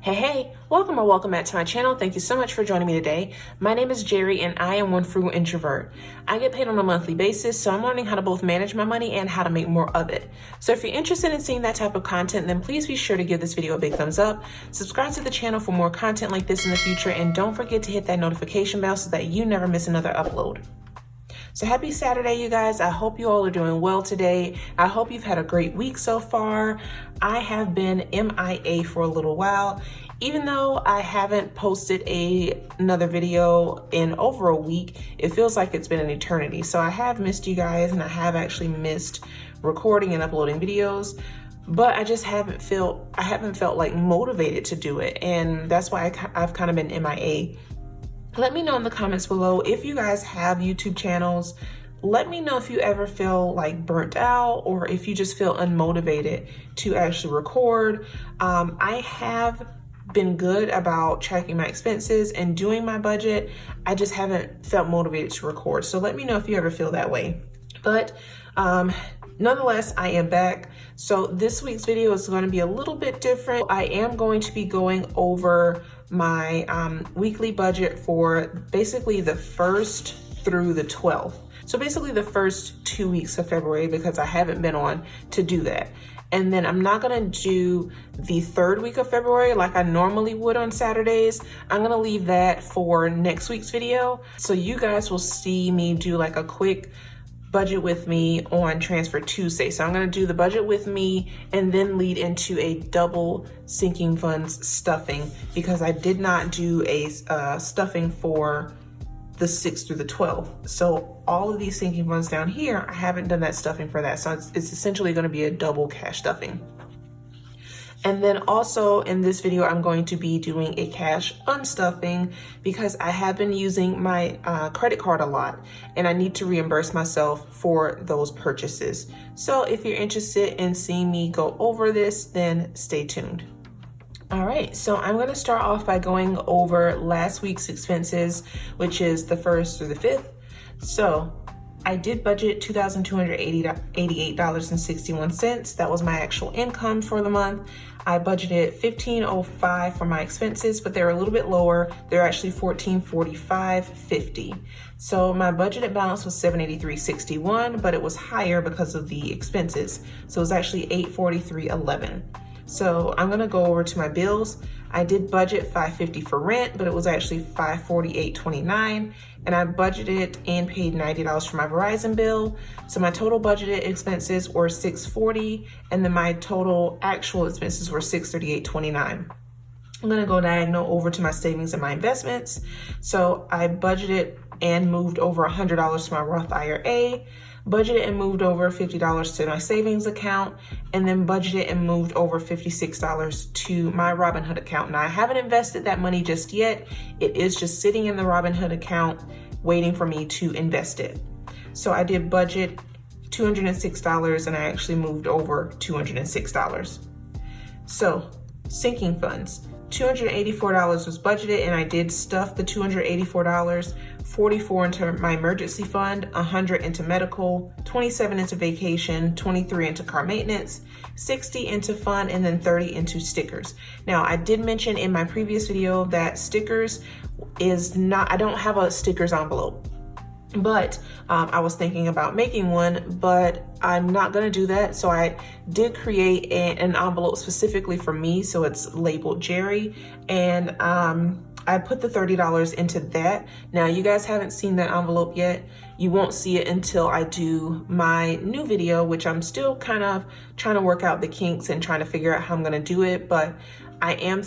Hey, welcome or welcome back to my channel. Thank you so much for joining me today. My name is Jerry and I am one frugal introvert. I get paid on a monthly basis, so I'm learning how to both manage my money and how to make more of it. So if you're interested in seeing that type of content, then please be sure to give this video a big thumbs up, subscribe to the channel for more content like this in the future, and don't forget to hit that notification bell so that you never miss another upload. So happy Saturday, you guys. I hope you all are doing well today. I hope you've had a great week so far. I have been MIA for a little while. Even though I haven't posted another video in over a week, it feels like it's been an eternity. So I have missed you guys, and I have actually missed recording and uploading videos, but I just haven't felt like motivated to do it. And that's why I've kind of been MIA. Let me know in the comments below if you guys have YouTube channels. Let me know if you ever feel like burnt out or if you just feel unmotivated to actually record. I have been good about tracking my expenses and doing my budget. I just haven't felt motivated to record. So let me know if you ever feel that way. But nonetheless, I am back. So this week's video is going to be a little bit different. I am going to be going over my weekly budget for basically the 1st through the 12th. So basically the first 2 weeks of February, because I haven't been on to do that. And then I'm not gonna do the 3rd week of February like I normally would on Saturdays. I'm gonna leave that for next week's video. So you guys will see me do like a quick budget with me on Transfer Tuesday. So I'm gonna do the budget with me and then lead into a double sinking funds stuffing, because I did not do a stuffing for the 6th through the 12th. So all of these sinking funds down here, I haven't done that stuffing for that. So it's essentially gonna be a double cash stuffing. And then also in this video, I'm going to be doing a cash unstuffing because I have been using my credit card a lot and I need to reimburse myself for those purchases. So if you're interested in seeing me go over this, then stay tuned. All right, so I'm gonna start off by going over last week's expenses, which is the 1st through the 5th. So I did budget $2,288.61. That was my actual income for the month. I budgeted $1,505 for my expenses, but they're a little bit lower. They're actually $1,445.50. So my budgeted balance was $783.61, but it was higher because of the expenses. So it was actually $843.11. So I'm gonna go over to my bills. I did budget $550 for rent, but it was actually $548.29. And I budgeted and paid $90 for my Verizon bill. So my total budgeted expenses were $640, and then my total actual expenses were $638.29. I'm gonna go diagonal over to my savings and my investments. So I budgeted and moved over $100 to my Roth IRA, budgeted and moved over $50 to my savings account, and then budgeted and moved over $56 to my Robinhood account. Now I haven't invested that money just yet. It is just sitting in the Robinhood account waiting for me to invest it. So I did budget $206 and I actually moved over $206. So sinking funds. $284 was budgeted and I did stuff the $284, $44 into my emergency fund, $100 into medical, $27 into vacation, $23 into car maintenance, $60 into fun, and then $30 into stickers. Now, I did mention in my previous video that stickers is not, I don't have a stickers envelope. But I was thinking about making one, but I'm not gonna do that. So I did create an envelope specifically for me. So it's labeled Jerry, and I put the $30 into that. Now you guys haven't seen that envelope yet. You won't see it until I do my new video, which I'm still kind of trying to work out the kinks and trying to figure out how I'm gonna do it. But I am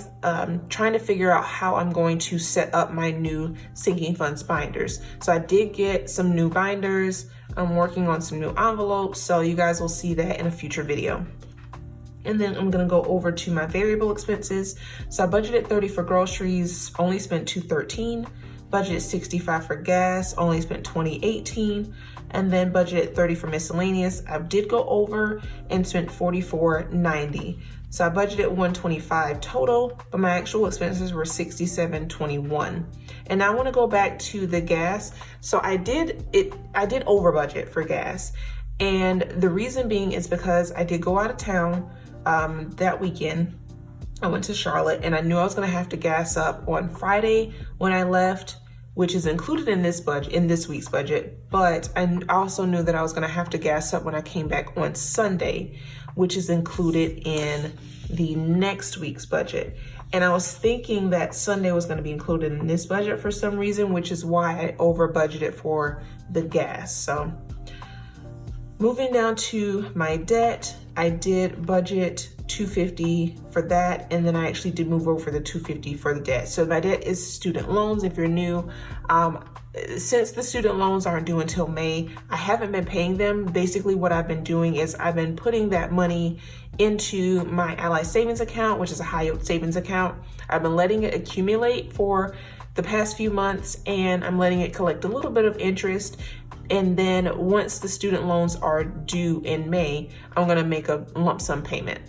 trying to figure out how I'm going to set up my new sinking funds binders. So I did get some new binders. I'm working on some new envelopes. So you guys will see that in a future video. And then I'm gonna go over to my variable expenses. So I budgeted $30 for groceries, only spent $213. Budgeted $65 for gas, only spent $20.18. And then budgeted $30 for miscellaneous. I did go over and spent $44.90. So I budgeted $125 total, but my actual expenses were $67.21. And I wanna go back to the gas. So I did over budget for gas. And the reason being is because I did go out of town that weekend. I went to Charlotte, and I knew I was gonna have to gas up on Friday when I left, which is included in this budget, in this week's budget. But I also knew that I was gonna have to gas up when I came back on Sunday, which is included in the next week's budget. And I was thinking that Sunday was gonna be included in this budget for some reason, which is why I over budgeted for the gas. So moving down to my debt, I did budget $250 for that, and then I actually did move over the $250 for the debt. So my debt is student loans. If you're new, since the student loans aren't due until May, I haven't been paying them. Basically what I've been doing is I've been putting that money into my Ally savings account, which is a high yield savings account. I've been letting it accumulate for the past few months, and I'm letting it collect a little bit of interest. And then once the student loans are due in May, I'm gonna make a lump sum payment.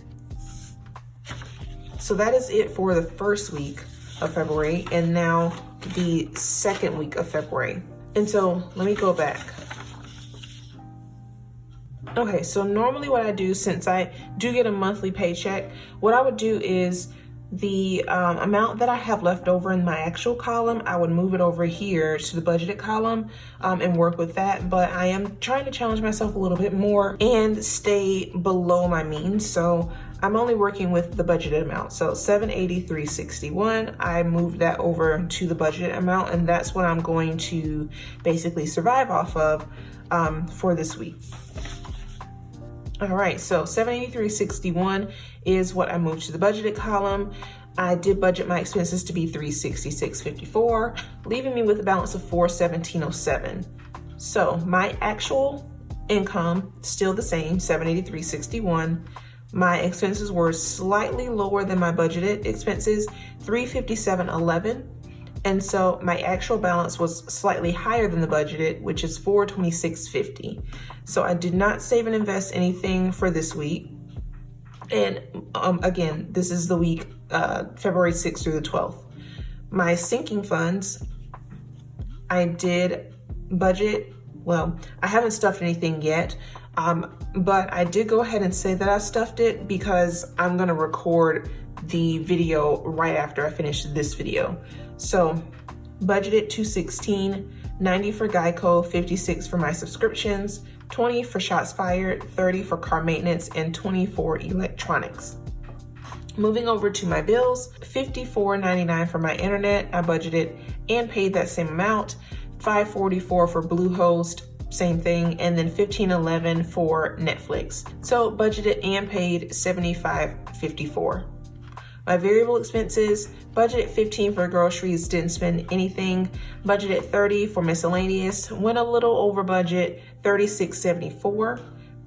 So that is it for the first week of February, and now the second week of February. And so let me go back. Okay, so normally what I do, since I do get a monthly paycheck, what I would do is the amount that I have left over in my actual column, I would move it over here to the budgeted column and work with that. But I am trying to challenge myself a little bit more and stay below my means. So I'm only working with the budgeted amount. So $783.61, I moved that over to the budgeted amount, and that's what I'm going to basically survive off of for this week. All right, so $783.61 is what I moved to the budgeted column. I did budget my expenses to be $366.54, leaving me with a balance of $417.07. So my actual income, still the same, $783.61. My expenses were slightly lower than my budgeted expenses, $357.11. And so my actual balance was slightly higher than the budgeted, which is $426.50. So I did not save and invest anything for this week. And again, this is the week, February 6th through the 12th. My sinking funds, I did budget. Well, I haven't stuffed anything yet, but I did go ahead and say that I stuffed it because I'm gonna record the video right after I finish this video. So budgeted $216, $90 for Geico, $56 for my subscriptions, $20 for shots fired, $30 for car maintenance, and $20 for electronics. Moving over to my bills, $54.99 for my internet. I budgeted and paid that same amount, $544 for Bluehost, same thing, and then $15.11 for Netflix. So budgeted and paid $75.54. My variable expenses, budgeted $15 for groceries, didn't spend anything. Budgeted $30 for miscellaneous, went a little over budget, $36.74.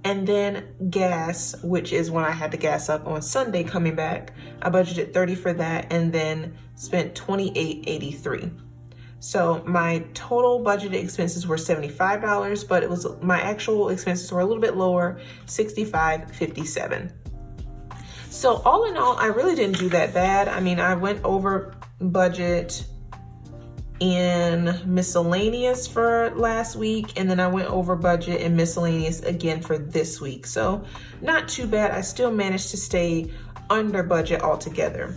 And then gas, which is when I had to gas up on Sunday coming back, I budgeted $30 for that and then spent $28.83. So my total budgeted expenses were $75, but it was my actual expenses were a little bit lower, $65.57. So all in all, I really didn't do that bad. I mean, I went over budget in miscellaneous for last week, and then I went over budget in miscellaneous again for this week. So not too bad. I still managed to stay under budget altogether.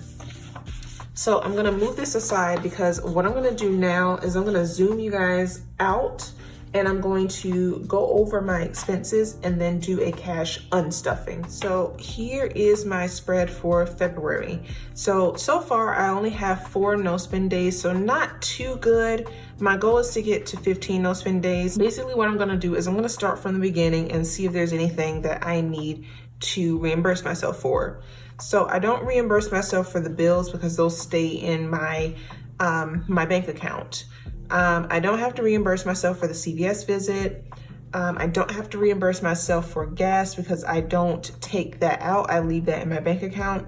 So I'm gonna move this aside because what I'm gonna do now is I'm gonna zoom you guys out, and I'm going to go over my expenses and then do a cash unstuffing. So here is my spread for February. So far I only have 4 no spend days, so not too good. My goal is to get to 15 no spend days. Basically what I'm gonna do is I'm gonna start from the beginning and see if there's anything that I need to reimburse myself for. So I don't reimburse myself for the bills because those stay in my my bank account. I don't have to reimburse myself for the CVS visit. I don't have to reimburse myself for gas because I don't take that out. I leave that in my bank account.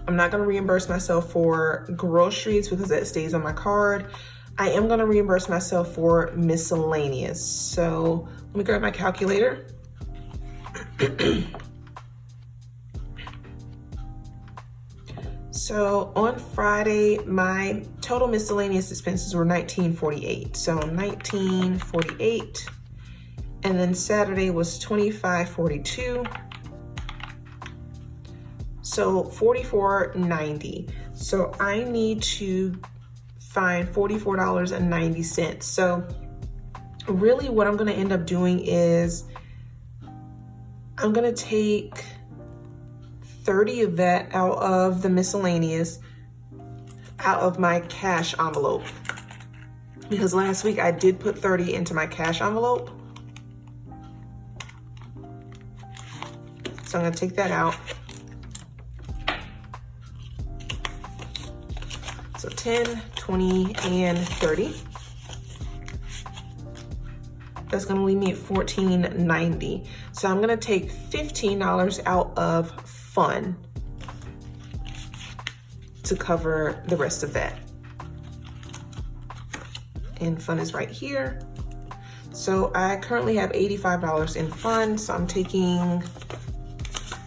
I'm not gonna reimburse myself for groceries because that stays on my card. I am gonna reimburse myself for miscellaneous. So let me grab my calculator. So on Friday, my total miscellaneous expenses were $19.48. So $19.48, and then Saturday was $25.42. So $44.90. So I need to find $44.90. So really what I'm gonna end up doing is I'm gonna take 30 of that out of the miscellaneous, out of my cash envelope. Because last week I did put 30 into my cash envelope. So I'm gonna take that out. So 10, 20, and 30. That's gonna leave me at $14.90. So I'm gonna take $15 out of fun to cover the rest of that. And fun is right here. So I currently have $85 in fun, so I'm taking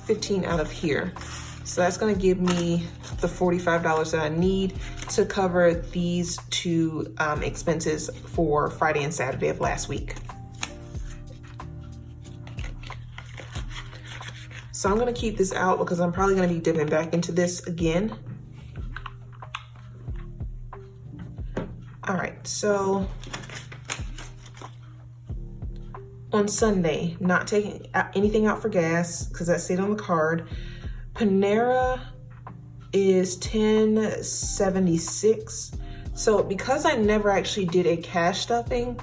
15 out of here. So that's gonna give me the $45 that I need to cover these two expenses for Friday and Saturday of last week. So I'm gonna keep this out because I'm probably gonna be dipping back into this again. All right, so on Sunday, not taking anything out for gas because that stayed on the card. Panera is $10.76. So because I never actually did a cash stuffing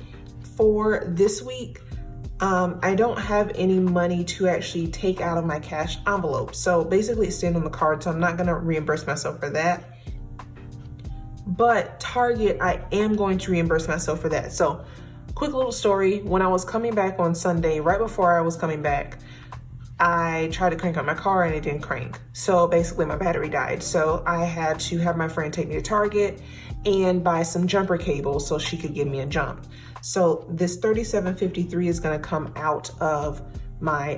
for this week, I don't have any money to actually take out of my cash envelope. So basically it's staying on the card, so I'm not gonna reimburse myself for that. But Target, I am going to reimburse myself for that. So quick little story, when I was coming back on Sunday, right before I was coming back, I tried to crank up my car and it didn't crank. So basically my battery died. So I had to have my friend take me to Target and buy some jumper cables so she could give me a jump. So this $37.53 is gonna come out of my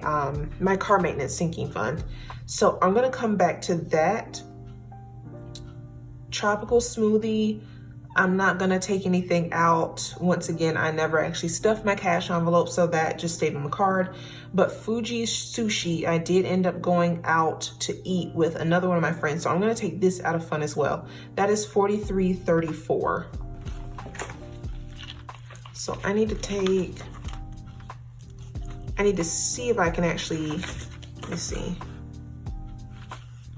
my car maintenance sinking fund. So I'm gonna come back to that. Tropical smoothie, I'm not gonna take anything out. Once again, I never actually stuffed my cash envelope, so that just stayed on the card. But Fuji sushi, I did end up going out to eat with another one of my friends, so I'm gonna take this out of fun as well. That is $43.34. So I need to see if I can actually, let me see.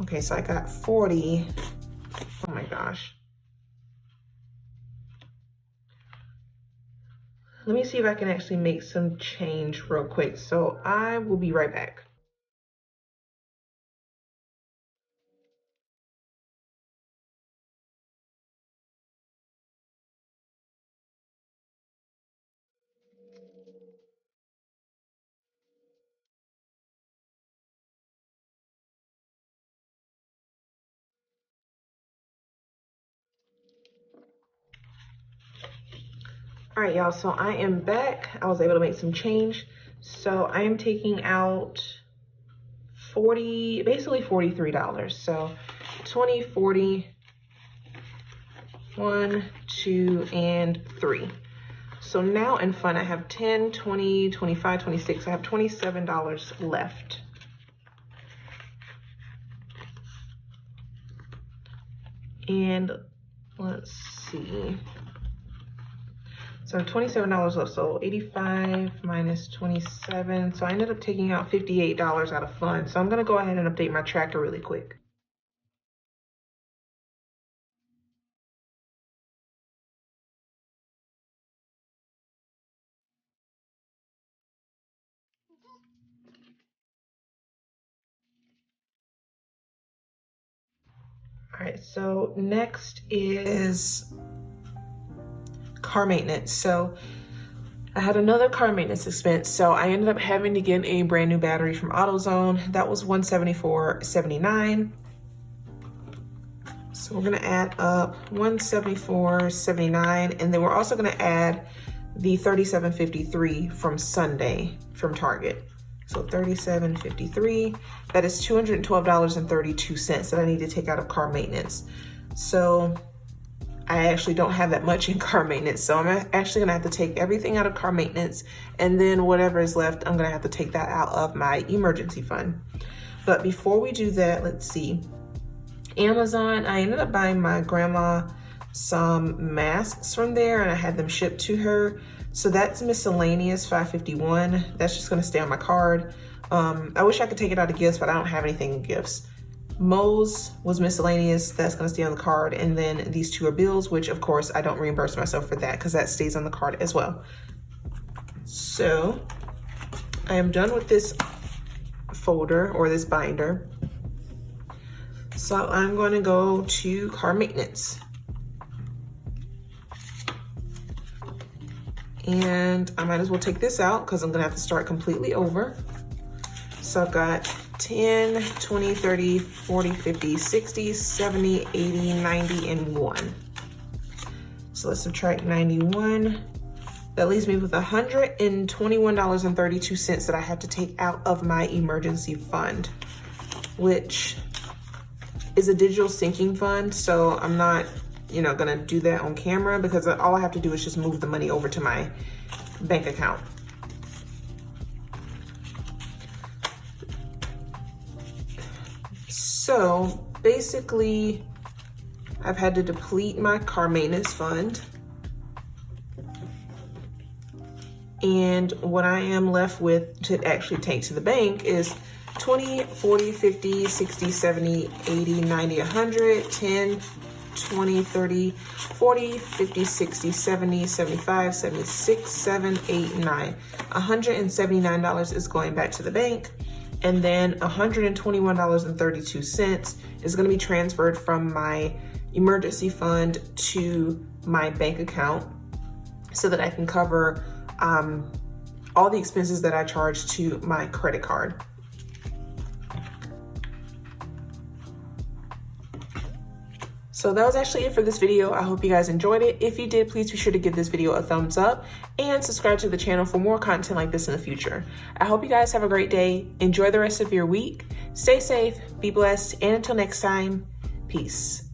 Okay, so I got 40, oh my gosh. Let me see if I can actually make some change real quick. So I will be right back. All right, y'all, so I am back. I was able to make some change. So I am taking out basically $43. So 20, 40, 1, 2, and 3. So now in fun, I have 10, 20, 25, 26. I have $27 left. And let's see. So $27 left, so 85 minus 27. So I ended up taking out $58 out of fun. So I'm gonna go ahead and update my tracker really quick. All right, so next is car maintenance. So I had another car maintenance expense. So I ended up having to get a brand new battery from AutoZone. That was $174.79. So we're gonna add up $174.79, and then we're also gonna add the $37.53 from Sunday from Target. So $37.53, that is $212.32 that I need to take out of car maintenance. So I actually don't have that much in car maintenance. So I'm actually gonna have to take everything out of car maintenance, and then whatever is left, I'm gonna have to take that out of my emergency fund. But before we do that, let's see. Amazon, I ended up buying my grandma some masks from there, and I had them shipped to her. So that's miscellaneous, $5.51. That's just gonna stay on my card. I wish I could take it out of gifts, but I don't have anything in gifts. Moe's was miscellaneous, that's gonna stay on the card. And then these two are bills, which of course I don't reimburse myself for that because that stays on the card as well. So I am done with this folder or this binder. So I'm gonna go to car maintenance. And I might as well take this out because I'm gonna have to start completely over. So I've got 10, 20, 30, 40, 50, 60, 70, 80, 90, and 1. So let's subtract 91. That leaves me with $121.32 that I have to take out of my emergency fund, which is a digital sinking fund. So I'm not, gonna do that on camera because all I have to do is just move the money over to my bank account. So basically, I've had to deplete my car maintenance fund. And what I am left with to actually take to the bank is 20, 40, 50, 60, 70, 80, 90, 100, 10, 20, 30, 40, 50, 60, 70, 75, 76, 7, 8, 9. $179 is going back to the bank. And then $121.32 is going to be transferred from my emergency fund to my bank account so that I can cover all the expenses that I charge to my credit card. So that was actually it for this video. I hope you guys enjoyed it. If you did, please be sure to give this video a thumbs up and subscribe to the channel for more content like this in the future. I hope you guys have a great day. Enjoy the rest of your week. Stay safe, be blessed, and until next time, peace.